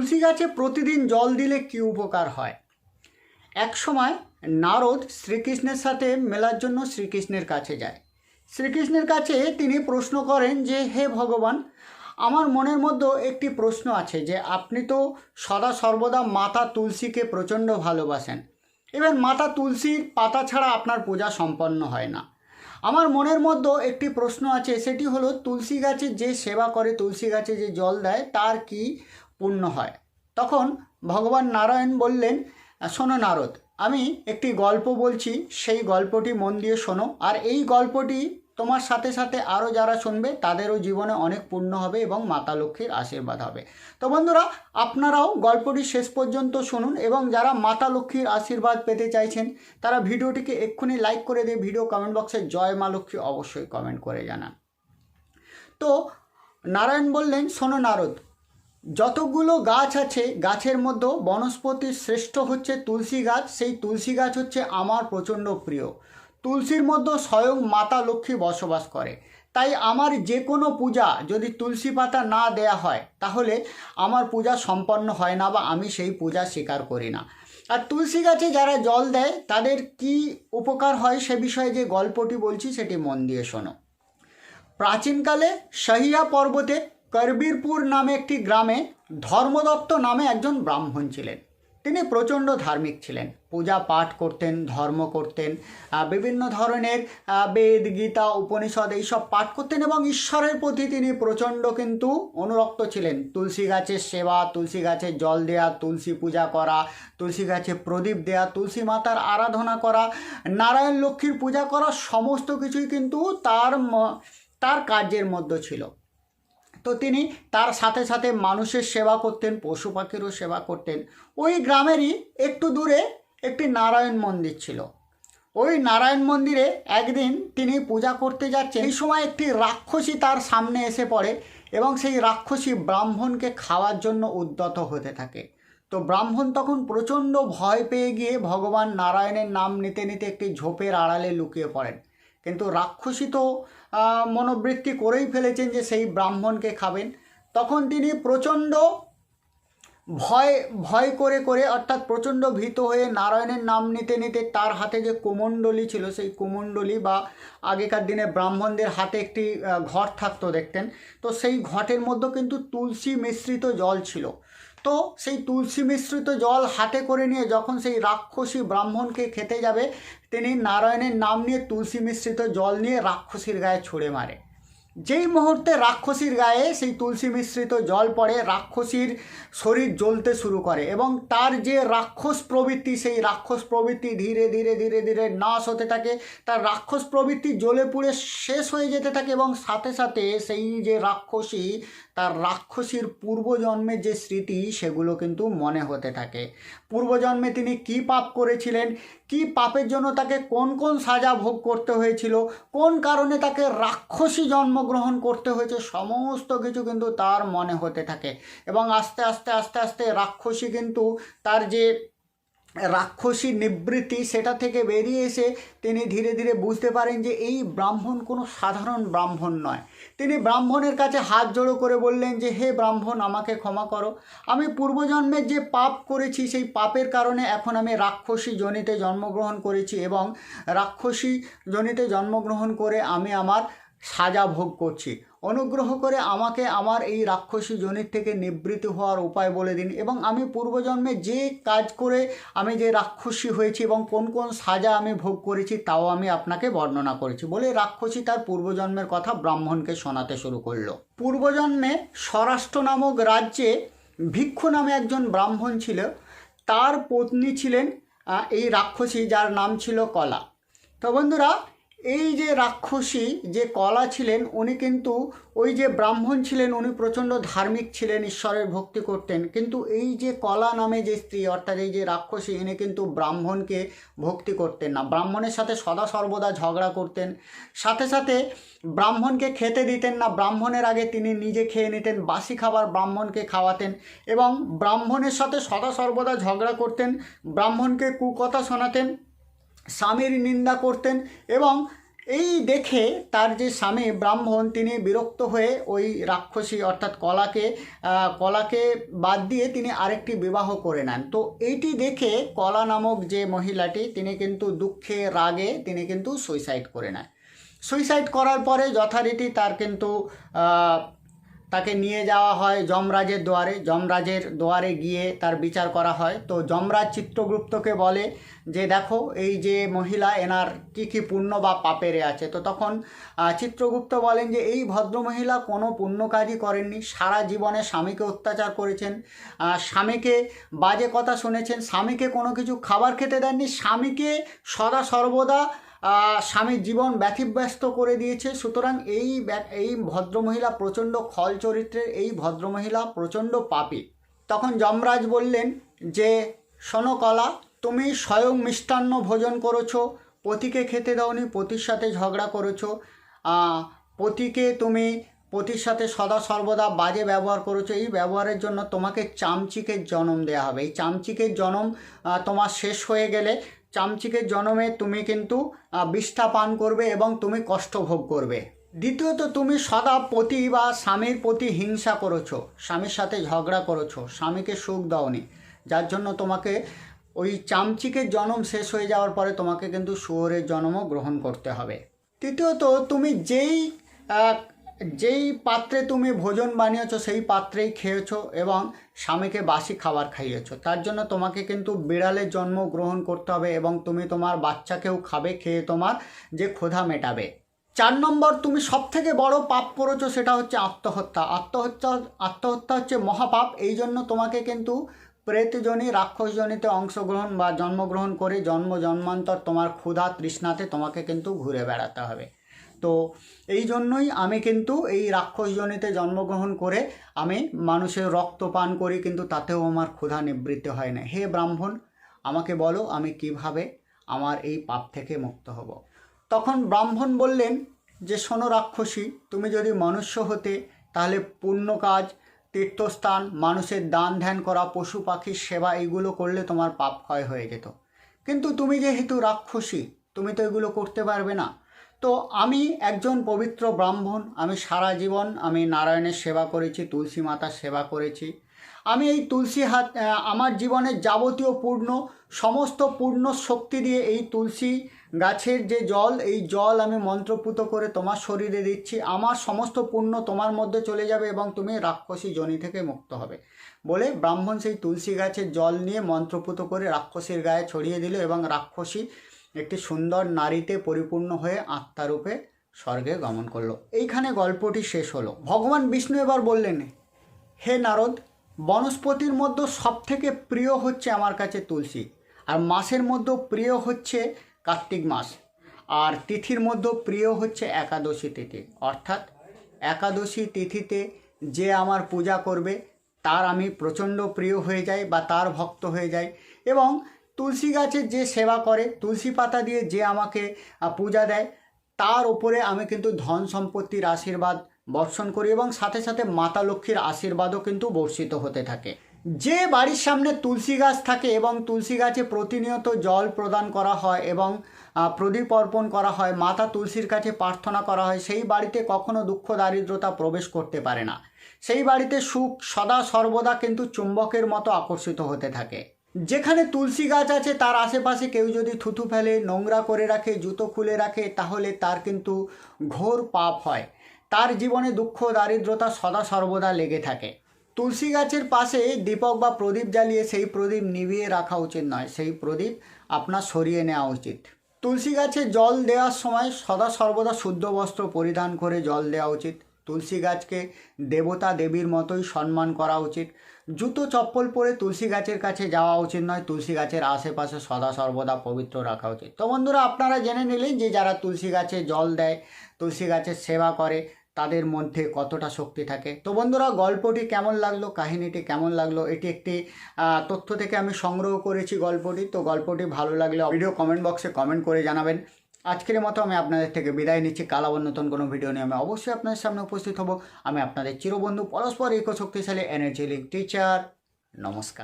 তুলসী গাছে প্রতিদিন জল দিলে কী উপকার হয়। এক সময় নারদ শ্রীকৃষ্ণের সাথে মেলার জন্য শ্রীকৃষ্ণের কাছে যায়। শ্রীকৃষ্ণের কাছে তিনি প্রশ্ন করেন যে, হে ভগবান, আমার মনের মধ্যে একটি প্রশ্ন আছে যে আপনি তো সদা সর্বদা মাতা তুলসীকে প্রচণ্ড ভালোবাসেন, এবার মাতা তুলসীর পাতা ছাড়া আপনার পূজা সম্পন্ন হয় না। আমার মনের মধ্যে একটি প্রশ্ন আছে, সেটি হলো তুলসী গাছে যে সেবা করে, তুলসী গাছে যে জল দেয়, তার কি পুণ্য হয়। তখন ভগবান নারায়ণ বললেন, শোনো নারদ, আমি একটি গল্প বলছি, সেই গল্পটি মন দিয়ে শোনো, আর এই গল্পটি তোমার সাথে সাথে আরও যারা শুনবে তাদেরও জীবনে অনেক পুণ্য হবে এবং মাতা লক্ষ্মীর আশীর্বাদ হবে। তো বন্ধুরা, আপনারাও গল্পটি শেষ পর্যন্ত শুনুন এবং যারা মাতা লক্ষ্মীর আশীর্বাদ পেতে চাইছেন তারা ভিডিওটিকে এক্ষুনি লাইক করে দিয়ে ভিডিও কমেন্ট বক্সে জয় মা লক্ষ্মী অবশ্যই কমেন্ট করে জানান। তো নারায়ণ বললেন, শোনো নারদ, যতগুলো গাছ আছে গাছের মধ্যে বনস্পতির শ্রেষ্ঠ হচ্ছে তুলসী গাছ। সেই তুলসী গাছ হচ্ছে আমার প্রচণ্ড প্রিয়। তুলসীর মধ্যে স্বয়ং মাতা লক্ষ্মী বসবাস করে, তাই আমার যে কোনো পূজা যদি তুলসী পাতা না দেয়া হয় তাহলে আমার পূজা সম্পন্ন হয় না বা আমি সেই পূজা স্বীকার করি না। আর তুলসী গাছে যারা জল দেয় তাদের কি উপকার হয় সে বিষয়ে যে গল্পটি বলছি সেটি মন দিয়ে শোনো। প্রাচীনকালে সহিয়া পর্বতে করবীরপুর নামে একটি গ্রামে ধর্মদত্ত নামে একজন ব্রাহ্মণ ছিলেন। তিনি প্রচণ্ড ধার্মিক ছিলেন, পূজা পাঠ করতেন, ধর্ম করতেন, বিভিন্ন ধরনের বেদ, গীতা, উপনিষদ এইসব পাঠ করতেন এবং ঈশ্বরের প্রতি তিনি প্রচণ্ড কিন্তু অনুরক্ত ছিলেন। তুলসী গাছের সেবা, তুলসী গাছের জল দেয়া, তুলসী পূজা করা, তুলসী গাছে প্রদীপ দেয়া, তুলসী মাতার আরাধনা করা, নারায়ণ লক্ষ্মীর পূজা করা, সমস্ত কিছুই কিন্তু তার কার্যের মধ্যে ছিল। তো তিনি তার সাথে সাথে মানুষের সেবা করতেন, পশু পাখিরও সেবা করতেন। ওই গ্রামেরই একটু দূরে একটি নারায়ণ মন্দির ছিল। ওই নারায়ণ মন্দিরে একদিন তিনি পূজা করতে যাচ্ছেন, এই সময় একটি রাক্ষসী তার সামনে এসে পড়ে এবং সেই রাক্ষসী ব্রাহ্মণকে খাওয়ার জন্য উদ্যত হতে থাকে। তো ব্রাহ্মণ তখন প্রচণ্ড ভয় পেয়ে গিয়ে ভগবান নারায়ণের নাম নিতে নিতে একটি ঝোপের আড়ালে লুকিয়ে পড়েন। কিন্তু রাক্ষসী তো মনোবৃত্তি করেই ফেলেছেন যে সেই ব্রাহ্মণকে খাবেন। তখন তিনি প্রচণ্ড ভয় করে অর্থাৎ প্রচণ্ড ভীত হয়ে নারায়ণের নাম নিতে নিতে তার হাতে যে কুমণ্ডলী ছিল, সেই কুমণ্ডলী বা আগেকার দিনে ব্রাহ্মণদের হাতে একটি ঘট থাকতো দেখতেন, তো সেই ঘটের মধ্যে কিন্তু তুলসী মিশ্রিত জল ছিল। তো সেই তুলসী মিশ্রিত জল হাতে করে নিয়ে যখন সেই রাক্ষসী ব্রাহ্মণকে খেতে যাবে, তিনি নারায়ণের নাম নিয়ে তুলসী মিশ্রিত জল নিয়ে রাক্ষসীর গায়ে ছুঁড়ে মারে। যেই মুহূর্তে রাক্ষসীর গায়ে সেই তুলসী মিশ্রিত জল পড়ে, রাক্ষসীর শরীর জ্বলতে শুরু করে এবং তার যে রাক্ষস প্রবৃত্তি, সেই রাক্ষস প্রবৃত্তি ধীরে ধীরে ধীরে ধীরে নাশ হতে থাকে। তার রাক্ষস প্রবৃত্তি জ্বলে পুড়ে শেষ হয়ে যেতে থাকে এবং সাথে সাথে সেই যে রাক্ষসী, তার রাক্ষসীর পূর্বজন্মের যে স্মৃতি সেগুলো কিন্তু মনে হতে থাকে। পূর্বজন্মে তিনি কি পাপ করেছিলেন, কি পাপের জন্য তাকে কোন কোন সাজা ভোগ করতে হয়েছিল, কোন কারণে তাকে রাক্ষসী জন্মগ্রহণ করতে হয়েছে, সমস্ত কিছু কিন্তু তার মনে হতে থাকে এবং আস্তে আস্তে আস্তে আস্তে রাক্ষসী কিন্তু তার যে রাক্ষসী নিবৃত্তি সেটা থেকে বেরিয়ে এসে তিনি ধীরে ধীরে বুঝতে পারেন যে এই ব্রাহ্মণ কোনো সাধারণ ব্রাহ্মণ নয়। তিনি ব্রাহ্মণের কাছে হাত জোড়ো করে বললেন যে, হে ব্রাহ্মণ, আমাকে ক্ষমা করো, আমি পূর্বজন্মের যে পাপ করেছি সেই পাপের কারণে এখন আমি রাক্ষসী যোনিতে জন্মগ্রহণ করেছি এবং রাক্ষসী যোনিতে জন্মগ্রহণ করে আমি আমার সাজা ভোগ করছি। অনুগ্রহ করে আমাকে আমার এই রাক্ষসী যোনির থেকে নিবৃত্ত হওয়ার উপায় বলে দিন এবং আমি পূর্বজন্মে যে কাজ করে আমি যে রাক্ষসী হয়েছি এবং কোন কোন সাজা আমি ভোগ করেছি তাও আমি আপনাকে বর্ণনা করেছি বলে রাক্ষসী তার পূর্বজন্মের কথা ব্রাহ্মণকে শোনাতে শুরু করলো। পূর্বজন্মে স্বরাষ্ট্র নামক রাজ্যে ভিক্ষু নামে একজন ব্রাহ্মণ ছিল, তার পত্নী ছিলেন এই রাক্ষসী, যার নাম ছিল কলা। তো বন্ধুরা, এই যে রাক্ষসী যে কলা ছিলেন, উনি কিন্তু ওই যে ব্রাহ্মণ ছিলেন উনি প্রচণ্ড ধার্মিক ছিলেন, ঈশ্বরের ভক্তি করতেন, কিন্তু এই যে কলা নামে যে স্ত্রী অর্থাৎ এই যে রাক্ষসী, ইনি কিন্তু ব্রাহ্মণকে ভক্তি করতেন না, ব্রাহ্মণের সাথে সদা সর্বদা ঝগড়া করতেন, সাথে সাথে ব্রাহ্মণকে খেতে দিতেন না, ব্রাহ্মণের আগে তিনি নিজে খেয়ে নিতেন, বাসি খাবার ব্রাহ্মণকে খাওয়াতেন এবং ব্রাহ্মণের সাথে সদা সর্বদা ঝগড়া করতেন, ব্রাহ্মণকে কুকথা শোনাতেন, স্বামীর নিন্দা করতেন এবং এই দেখে তার যে স্বামী ব্রাহ্মণ তিনি বিরক্ত হয়ে ওই রাক্ষসী অর্থাৎ কলাকে বাদ দিয়ে তিনি আরেকটি বিবাহ করে নেন। তো এইটি দেখে কলা নামক যে মহিলাটি তিনি কিন্তু দুঃখে রাগে তিনি কিন্তু সুইসাইড করে নেয়। সুইসাইড করার পরে যথারীতি তার কিন্তু তাকে নিয়ে যাওয়া হয় যমরাজের দুয়ারে গিয়ে তার বিচার করা হয়। তো যমরাজ চিত্রগুপ্তকে বলে যে দেখো এই যে মহিলা এনার কী কী পুণ্য বা পাপেরে আছে। তো তখন চিত্রগুপ্ত বলেন যে এই ভদ্রমহিলা কোনো পুণ্য কাজই করেননি, সারা জীবনে স্বামীকে অত্যাচার করেছেন, স্বামীকে বাজে কথা শুনেছেন, স্বামীকে কোনো কিছু খাবার খেতে দেননি, স্বামীকে সদা সর্বদা স্বামীর জীবন ব্যতিব্যস্ত করে দিয়েছে। সুতরাং এই ভদ্রমহিলা প্রচণ্ড খল চরিত্রের, এই ভদ্রমহিলা প্রচণ্ড পাপী। তখন যমরাজ বললেন যে শোনো কলা, তুমি স্বয়ং মিষ্টান্ন ভোজন করেছো, পতিকে খেতে দাওনি, পতির সাথে ঝগড়া করেছো, পতির সাথে সদা সর্বদা বাজে ব্যবহার করেছো। এই ব্যবহারের জন্য তোমাকে চামচিকের জন্ম দেওয়া হবে। এই চামচিকের জন্ম তোমার শেষ হয়ে গেলে চামচিকের জন্মে তুমি কিন্তু বিষ্ঠা পান করবে এবং তুমি কষ্ট ভোগ করবে। দ্বিতীয়ত, তুমি সদা পতি বা স্বামীর প্রতি হিংসা করেছো, স্বামীর সাথে ঝগড়া করেছো, স্বামীকে সুখ দাওনি, যার জন্য তোমাকে ওই চামচিকের জন্ম শেষ হয়ে যাওয়ার পরে তোমাকে কিন্তু শুয়োরের জন্মও গ্রহণ করতে হবে। তৃতীয়ত, তুমি যেই পাত্রে তুমি ভোজন বানিয়েছো সেই পাত্রেই খেয়েছো এবং স্বামীকে বাসি খাবার খাইয়েছো, তার জন্য তোমাকে কিন্তু বিড়ালের জন্ম গ্রহণ করতে হবে এবং তুমি তোমার বাচ্চাকেও খাবে, খেয়ে তোমার যে ক্ষুধা মেটাবে। 4 নম্বর, তুমি সবথেকে বড় পাপ করেছো, সেটা হচ্ছে আত্মহত্যা। আত্মহত্যা হচ্ছে মহাপাপ। এই জন্য তোমাকে কিন্তু প্রেতজনী রাক্ষসজনিতে অংশগ্রহণ বা জন্মগ্রহণ করে জন্মান্তর তোমার ক্ষুধা তৃষ্ণাতে তোমাকে কিন্তু ঘুরে বেড়াতে হবে। তো এই জন্যই আমি কিন্তু এই রাক্ষসজনিতে জন্মগ্রহণ করে আমি মানুষের রক্ত পান করি, কিন্তু তাতেও আমার ক্ষুধা নিবৃত্তি হয় না। হে ব্রাহ্মণ, আমাকে বলো আমি কিভাবে আমার এই পাপ থেকে মুক্ত হব। তখন ব্রাহ্মণ বললেন যে শোনো রাক্ষসী, তুমি যদি মনুষ্য হতে তাহলে পুণ্য কাজ, তীর্থস্থান, মানুষের দান ধ্যান করা, পশু পাখির সেবা, এইগুলো করলে তোমার পাপ ক্ষয় হয়ে যেত। কিন্তু তুমি যেহেতু রাক্ষসী, তুমি তো এগুলো করতে পারবে না। তো আমি একজন পবিত্র ব্রাহ্মণ, আমি সারা জীবন আমি নারায়ণের সেবা করেছি, তুলসী মাতার সেবা করেছি। আমি এই আমার জীবনের যাবতীয় সমস্ত পূর্ণ শক্তি দিয়ে এই তুলসী গাছের যে জল, এই জল আমি মন্ত্রপুত করে তোমার শরীরে দিচ্ছি। আমার সমস্ত পুণ্য তোমার মধ্যে চলে যাবে এবং তুমি রাক্ষসী যোনি থেকে মুক্ত হবে। বলে ব্রাহ্মণ সেই তুলসী গাছের জল নিয়ে মন্ত্রপুত করে রাক্ষসীর গায়ে ছড়িয়ে দিল এবং রাক্ষসী একটি সুন্দর নারীতে পরিপূর্ণ হয়ে আত্মারূপে স্বর্গে গমন করলো। এইখানে গল্পটি শেষ হলো। ভগবান বিষ্ণু এবার বললেন, হে নারদ, বনস্পতির মধ্যে সবথেকে প্রিয় হচ্ছে আমার কাছে তুলসী, আর মাসের মধ্যে প্রিয় হচ্ছে কার্তিক মাস, আর তিথির মধ্যে প্রিয় হচ্ছে একাদশী তিথি। অর্থাৎ একাদশী তিথিতে যে আমার পূজা করবে তার আমি প্রচণ্ড প্রিয় হয়ে যাই বা তার ভক্ত হয়ে যাই। এবং তুলসী গাছের যে সেবা করে, তুলসী পাতা দিয়ে যে আমাকে পূজা দেয়, তার ওপরে আমি কিন্তু ধন সম্পত্তির আশীর্বাদ বর্ষণ করি এবং সাথে সাথে মাতা লক্ষ্মীর আশীর্বাদও কিন্তু বর্ষিত হতে থাকে। যে বাড়ির সামনে তুলসী গাছ থাকে এবং তুলসী গাছে প্রতিনিয়ত জল প্রদান করা হয় এবং প্রদীপ অর্পণ করা হয়, মাতা তুলসীর কাছে প্রার্থনা করা হয়, সেই বাড়িতে কখনো দুঃখ দারিদ্রতা প্রবেশ করতে পারে না। সেই বাড়িতে সুখ সদা সর্বদা কিন্তু চুম্বকের মতো আকর্ষিত হতে থাকে। যেখানে তুলসী গাছ আছে তার আশেপাশে কেউ যদি থুতু ফেলে, নোংরা করে রাখে, জুতো খুলে রাখে, তাহলে তার কিন্তু ঘোর পাপ হয়। তার জীবনে দুঃখ দারিদ্রতা সদা সর্বদা লেগে থাকে। তুলসী গাছের পাশে দীপক বা প্রদীপ জ্বালিয়ে সেই প্রদীপ নিভিয়ে রাখা উচিত নয়, সেই প্রদীপ আপনার সরিয়ে নেওয়া উচিত। তুলসী গাছে জল দেওয়ার সময় সদা সর্বদা শুদ্ধ বস্ত্র পরিধান করে জল দেওয়া উচিত। তুলসী গাছকে দেবতা দেবীর মতোই সম্মান করা উচিত। জুতো চপ্পল পরে তুলসী গাছের কাছে যাওয়া উচিত নয়। তুলসী গাছের আশেপাশে সদা সর্বদা পবিত্র রাখা উচিত। তো বন্ধুরা, আপনারা জেনে নিলেন যে যারা তুলসী গাছে জল দেয়, তুলসী গাছের সেবা করে, তাদের মধ্যে কতটা শক্তি থাকে। তো বন্ধুরা, গল্পটি কেমন লাগলো, কাহিনীটি কেমন লাগলো, এটি একটি তথ্য থেকে আমি সংগ্রহ করেছি গল্পটি। তো গল্পটি ভালো লাগলে ভিডিও কমেন্ট বক্সে কমেন্ট করে জানাবেন। আজকের মতো আমি আপনাদের থেকে বিদায় নিচ্ছি। কাল আবার নতুন কোনো ভিডিও নিয়ে আমি অবশ্যই আপনাদের সামনে উপস্থিত হব। আমি আপনাদের চিরবন্ধু পরস্পর এক শক্তিশালী এনার্জি লিঙ্ক টিচার। নমস্কার।